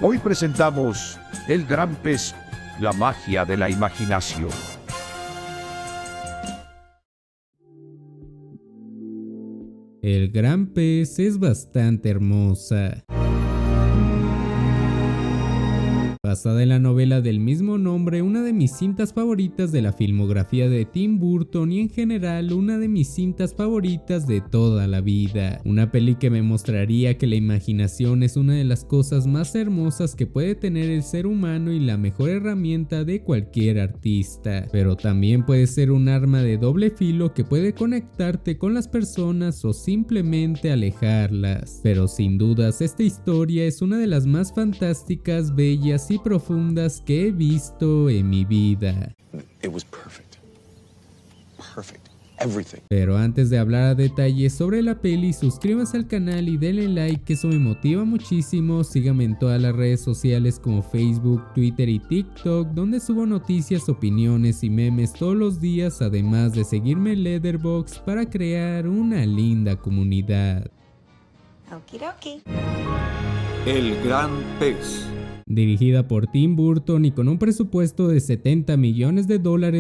Hoy presentamos El Gran Pez, la magia de la imaginación. El Gran Pez es bastante hermosa. Basada en la novela del mismo nombre, una de mis cintas favoritas de la filmografía de Tim Burton y en general una de mis cintas favoritas de toda la vida. Una peli que me mostraría que la imaginación es una de las cosas más hermosas que puede tener el ser humano y la mejor herramienta de cualquier artista. Pero también puede ser un arma de doble filo que puede conectarte con las personas o simplemente alejarlas. Pero sin dudas esta historia es una de las más fantásticas, bellas y profundas que he visto en mi vida. It was perfect. Perfect. Everything. Pero antes de hablar a detalle sobre la peli, suscríbanse al canal y denle like, que eso me motiva muchísimo. Síganme en todas las redes sociales como Facebook, Twitter y TikTok, donde subo noticias, opiniones y memes todos los días, además de seguirme en Letterboxd para crear una linda comunidad. Okidoki. El Gran Pez. Dirigida por Tim Burton y con un presupuesto de $70 millones,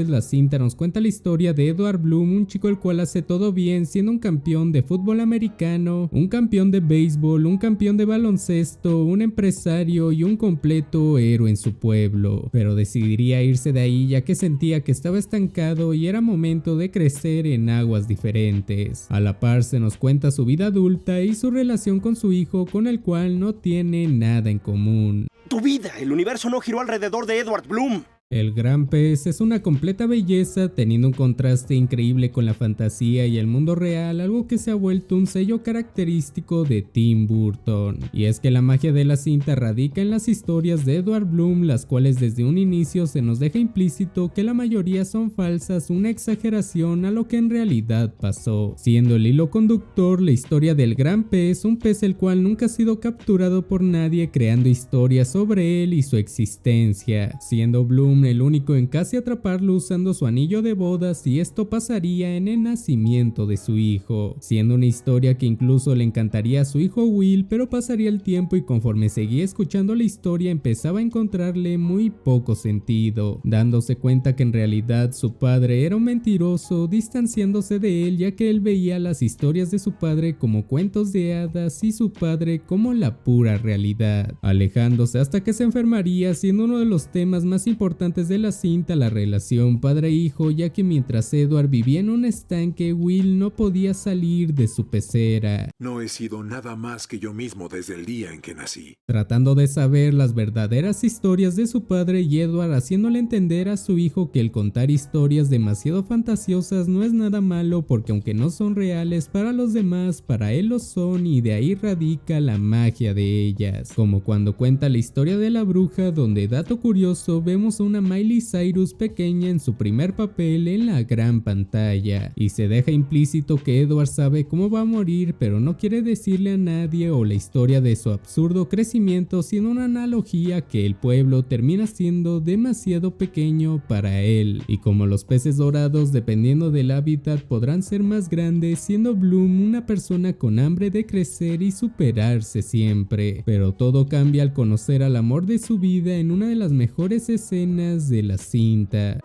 la cinta nos cuenta la historia de Edward Bloom, un chico el cual hace todo bien, siendo un campeón de fútbol americano, un campeón de béisbol, un campeón de baloncesto, un empresario y un completo héroe en su pueblo. Pero decidiría irse de ahí ya que sentía que estaba estancado y era momento de crecer en aguas diferentes. A la par se nos cuenta su vida adulta y su relación con su hijo, con el cual no tiene nada en común. Tu vida, el universo no giró alrededor de Edward Bloom. El Gran Pez es una completa belleza, teniendo un contraste increíble con la fantasía y el mundo real, algo que se ha vuelto un sello característico de Tim Burton. Y es que la magia de la cinta radica en las historias de Edward Bloom, las cuales desde un inicio se nos deja implícito que la mayoría son falsas, una exageración a lo que en realidad pasó, siendo el hilo conductor la historia del Gran Pez, un pez el cual nunca ha sido capturado por nadie, creando historias sobre él y su existencia, siendo Bloom el único en casi atraparlo usando su anillo de bodas, y esto pasaría en el nacimiento de su hijo, siendo una historia que incluso le encantaría a su hijo Will, pero pasaría el tiempo y conforme seguía escuchando la historia empezaba a encontrarle muy poco sentido, dándose cuenta que en realidad su padre era un mentiroso, distanciándose de él ya que él veía las historias de su padre como cuentos de hadas y su padre como la pura realidad, alejándose hasta que se enfermaría, siendo uno de los temas más importantes de la cinta la relación padre-hijo, ya que mientras Edward vivía en un estanque, Will no podía salir de su pecera. No he sido nada más que yo mismo desde el día en que nací. Tratando de saber las verdaderas historias de su padre, y Edward haciéndole entender a su hijo que el contar historias demasiado fantasiosas no es nada malo, porque aunque no son reales para los demás, para él lo son, y de ahí radica la magia de ellas. Como cuando cuenta la historia de la bruja, donde, dato curioso, vemos a una Miley Cyrus pequeña en su primer papel en la gran pantalla, y se deja implícito que Edward sabe cómo va a morir, pero no quiere decirle a nadie, o la historia de su absurdo crecimiento, siendo una analogía que el pueblo termina siendo demasiado pequeño para él, y como los peces dorados, dependiendo del hábitat, podrán ser más grandes, siendo Bloom una persona con hambre de crecer y superarse siempre. Pero todo cambia al conocer al amor de su vida en una de las mejores escenas de la cinta.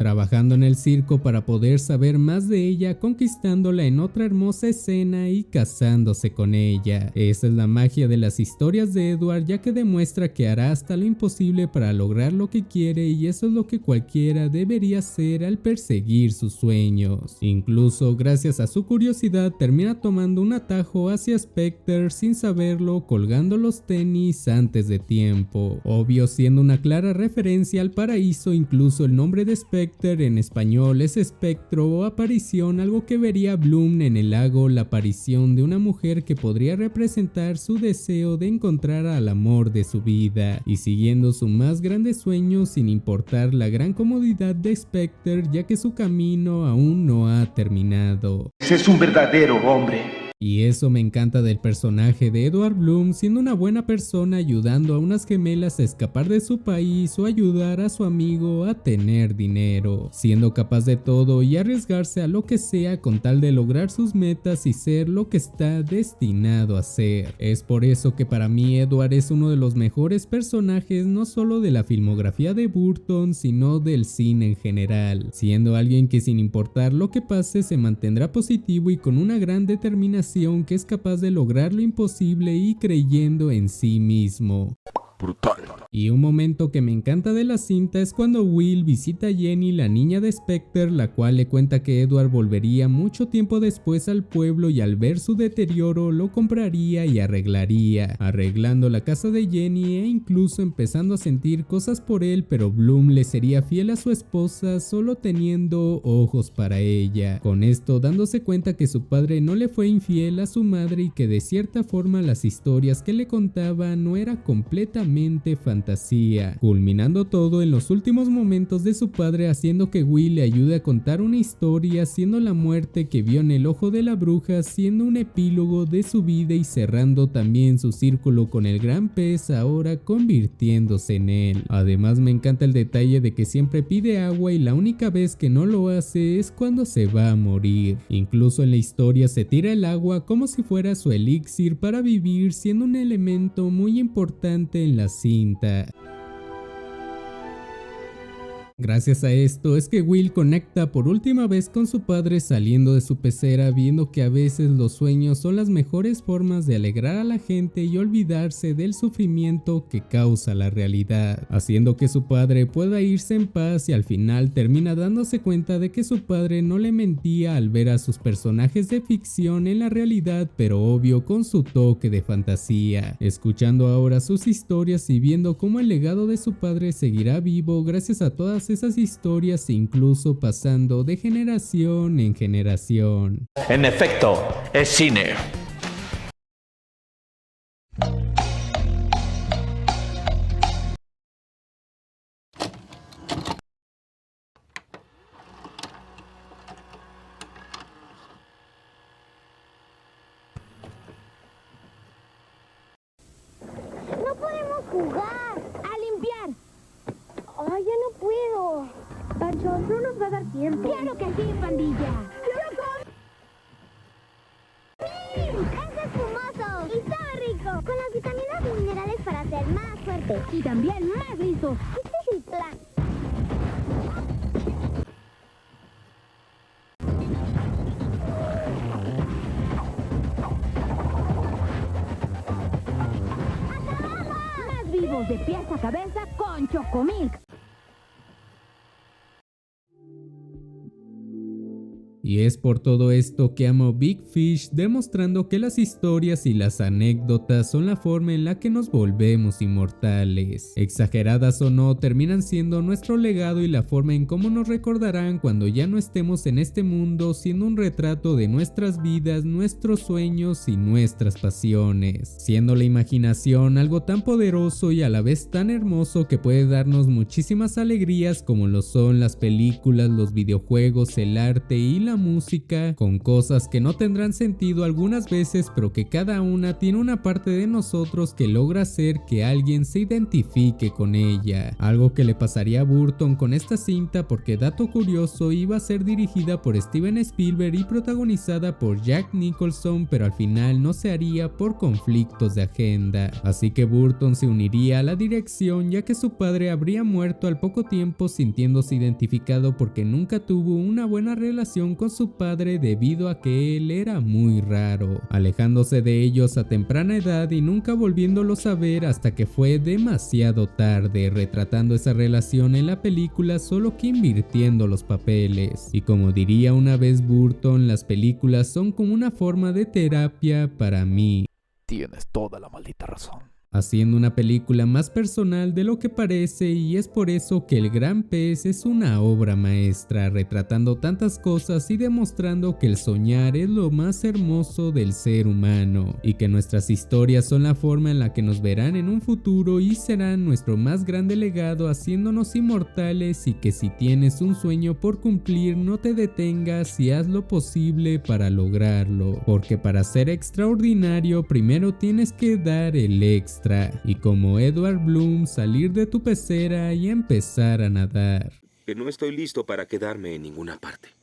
Trabajando en el circo para poder saber más de ella, conquistándola en otra hermosa escena y casándose con ella. Esa es la magia de las historias de Edward, ya que demuestra que hará hasta lo imposible para lograr lo que quiere, y eso es lo que cualquiera debería hacer al perseguir sus sueños. Incluso gracias a su curiosidad termina tomando un atajo hacia Spectre sin saberlo, colgando los tenis antes de tiempo, obvio siendo una clara referencia al paraíso. Incluso el nombre de Spectre en español es espectro o aparición, algo que vería Bloom en el lago, la aparición de una mujer que podría representar su deseo de encontrar al amor de su vida, y siguiendo su más grande sueño sin importar la gran comodidad de Spectre, ya que su camino aún no ha terminado. Ese es un verdadero hombre. Y eso me encanta del personaje de Edward Bloom, siendo una buena persona ayudando a unas gemelas a escapar de su país o ayudar a su amigo a tener dinero, siendo capaz de todo y arriesgarse a lo que sea con tal de lograr sus metas y ser lo que está destinado a ser. Es por eso que para mí Edward es uno de los mejores personajes no solo de la filmografía de Burton, sino del cine en general, siendo alguien que sin importar lo que pase se mantendrá positivo y con una gran determinación que es capaz de lograr lo imposible y creyendo en sí mismo. Brutal. Y un momento que me encanta de la cinta es cuando Will visita a Jenny, la niña de Spectre, la cual le cuenta que Edward volvería mucho tiempo después al pueblo y al ver su deterioro lo compraría y arreglaría, arreglando la casa de Jenny e incluso empezando a sentir cosas por él, pero Bloom le sería fiel a su esposa solo teniendo ojos para ella, con esto dándose cuenta que su padre no le fue infiel a su madre y que de cierta forma las historias que le contaba no era completamente fantasía, culminando todo en los últimos momentos de su padre haciendo que Will le ayude a contar una historia, siendo la muerte que vio en el ojo de la bruja siendo un epílogo de su vida y cerrando también su círculo con el gran pez ahora convirtiéndose en él. Además me encanta el detalle de que siempre pide agua y la única vez que no lo hace es cuando se va a morir. Incluso en la historia se tira el agua como si fuera su elixir para vivir, siendo un elemento muy importante en la cinta. Gracias a esto es que Will conecta por última vez con su padre saliendo de su pecera, viendo que a veces los sueños son las mejores formas de alegrar a la gente y olvidarse del sufrimiento que causa la realidad, haciendo que su padre pueda irse en paz y al final termina dándose cuenta de que su padre no le mentía al ver a sus personajes de ficción en la realidad, pero obvio con su toque de fantasía, escuchando ahora sus historias y viendo cómo el legado de su padre seguirá vivo gracias a todas esas historias, incluso pasando de generación en generación. En efecto, es cine. No podemos jugar. A limpiar. Ay, ya no puedo. Pancho, no nos va a dar tiempo. Claro que sí, pandilla. ¡Sí! ¡Es espumoso! ¡Y sabe rico! Con las vitaminas y minerales para ser más fuerte. Y también más listo. Este es el plan. ¡Más vivos de pies a cabeza con Chocomilk! Y es por todo esto que amo Big Fish, demostrando que las historias y las anécdotas son la forma en la que nos volvemos inmortales. Exageradas o no, terminan siendo nuestro legado y la forma en cómo nos recordarán cuando ya no estemos en este mundo, siendo un retrato de nuestras vidas, nuestros sueños y nuestras pasiones. Siendo la imaginación algo tan poderoso y a la vez tan hermoso que puede darnos muchísimas alegrías como lo son las películas, los videojuegos, el arte y la música, con cosas que no tendrán sentido algunas veces, pero que cada una tiene una parte de nosotros que logra hacer que alguien se identifique con ella. Algo que le pasaría a Burton con esta cinta, porque dato curioso, iba a ser dirigida por Steven Spielberg y protagonizada por Jack Nicholson, pero al final no se haría por conflictos de agenda. Así que Burton se uniría a la dirección, ya que su padre habría muerto al poco tiempo, sintiéndose identificado porque nunca tuvo una buena relación con su padre debido a que él era muy raro, alejándose de ellos a temprana edad y nunca volviéndolos a ver hasta que fue demasiado tarde, retratando esa relación en la película solo que invirtiendo los papeles. Y como diría una vez Burton, las películas son como una forma de terapia para mí. Tienes toda la maldita razón. haciendo una película más personal de lo que parece, y es por eso que El Gran Pez es una obra maestra, retratando tantas cosas y demostrando que el soñar es lo más hermoso del ser humano, y que nuestras historias son la forma en la que nos verán en un futuro y serán nuestro más grande legado, haciéndonos inmortales, y que si tienes un sueño por cumplir, no te detengas y haz lo posible para lograrlo, porque para ser extraordinario primero tienes que dar el extra, y como Edward Bloom, salir de tu pecera y empezar a nadar. Que no estoy listo para quedarme en ninguna parte.